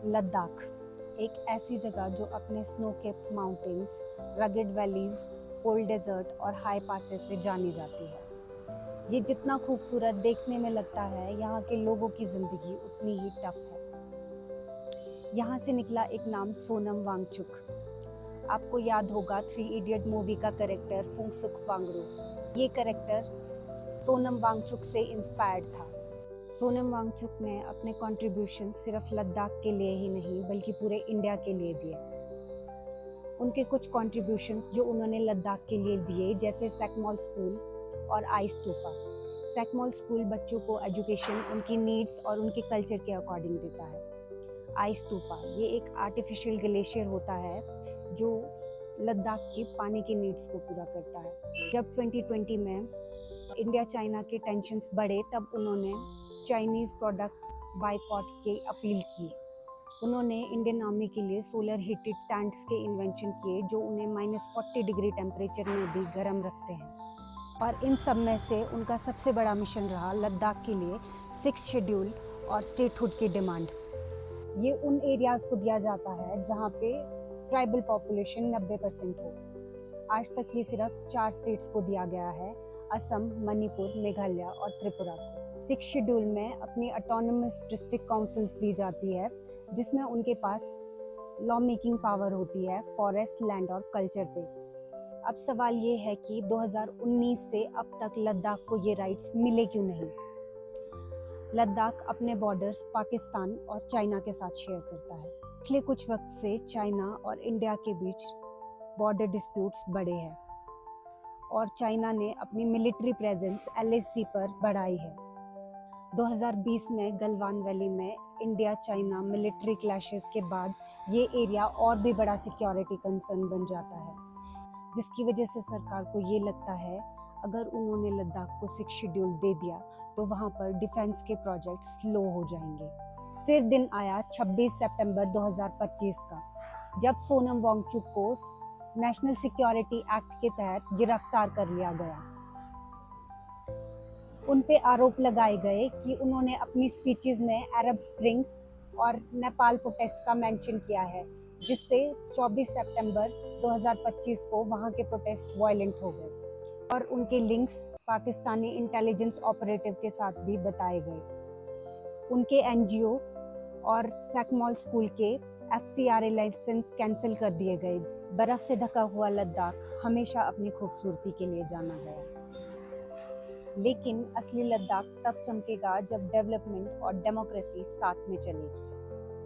लद्दाख एक ऐसी जगह जो अपने snow capped mountains, rugged valleys, cold desert और हाई पासेस से जानी जाती है। ये जितना खूबसूरत देखने में लगता है, यहाँ के लोगों की ज़िंदगी उतनी ही टफ है। यहाँ से निकला एक नाम सोनम वांगचुक। आपको याद होगा 3 इडियट मूवी का कैरेक्टर फुंगसुक वांगडू। ये कैरेक्टर सोनम वांगचुक से इंस्पायर्ड था। सोनम वांगचुक ने अपने कंट्रीब्यूशन सिर्फ लद्दाख के लिए ही नहीं बल्कि पूरे इंडिया के लिए दिए। उनके कुछ कंट्रीब्यूशन जो उन्होंने लद्दाख के लिए दिए, जैसे सैकमॉल स्कूल और आइस स्तूपा। सैकमॉल स्कूल बच्चों को एजुकेशन उनकी नीड्स और उनके कल्चर के अकॉर्डिंग देता है। आइस स्तूपा ये एक आर्टिफिशियल ग्लेशियर होता है जो लद्दाख की पानी की नीड्स को पूरा करता है। जब 2020 में इंडिया चाइना के टेंशन्स बढ़े, तब उन्होंने चाइनीज़ प्रोडक्ट बायकॉट की अपील की। उन्होंने इंडियन आर्मी के लिए सोलर हीटेड टैंक्स के इन्वेंशन किए जो उन्हें -40 डिग्री टेम्परेचर में भी गर्म रखते हैं। और इन सब में से उनका सबसे बड़ा मिशन रहा लद्दाख के लिए 6th शेड्यूल और स्टेटहुड की डिमांड। ये उन एरियाज़ को दिया जाता है जहाँ पे ट्राइबल पॉपुलेशन 90% हो। आज तक ये सिर्फ 4 स्टेट्स को दिया गया है, असम, मणिपुर, मेघालय और त्रिपुरा को। 6th शेड्यूल में अपनी ऑटोनमस डिस्ट्रिक्ट काउंसिल्स दी जाती है, जिसमें उनके पास लॉ मेकिंग पावर होती है फॉरेस्ट, लैंड और कल्चर पे। अब सवाल ये है कि 2019 से अब तक लद्दाख को ये राइट्स मिले क्यों नहीं। लद्दाख अपने बॉर्डर्स पाकिस्तान और चाइना के साथ शेयर करता है। पिछले कुछ वक्त से चाइना और इंडिया के बीच बॉर्डर डिस्प्यूट्स बढ़े हैं और चाइना ने अपनी मिलिट्री प्रेजेंस LAC पर बढ़ाई है। 2020 में गलवान वैली में इंडिया चाइना मिलिट्री क्लैशेस के बाद ये एरिया और भी बड़ा सिक्योरिटी कंसर्न बन जाता है, जिसकी वजह से सरकार को ये लगता है अगर उन्होंने लद्दाख को 6th शेड्यूल दे दिया तो वहाँ पर डिफेंस के प्रोजेक्ट स्लो हो जाएंगे। फिर दिन आया 26 सितंबर 2025 का, जब सोनम वांगचुक को नेशनल सिक्योरिटी एक्ट के तहत गिरफ्तार कर लिया गया। उन पे आरोप लगाए गए कि उन्होंने अपनी स्पीचेस में अरब स्प्रिंग और नेपाल प्रोटेस्ट का मेंशन किया है, जिससे 24 सितंबर 2025 को वहाँ के प्रोटेस्ट वायलेंट हो गए और उनके लिंक्स पाकिस्तानी इंटेलिजेंस ऑपरेटिव के साथ भी बताए गए। उनके NGO और सैकमॉल स्कूल के FCRA लाइसेंस कैंसिल कर दिए गए। बर्फ से ढका हुआ लद्दाख हमेशा अपनी खूबसूरती के लिए जाना गया, लेकिन असली लद्दाख तब चमकेगा जब डेवलपमेंट और डेमोक्रेसी साथ में चलेगी।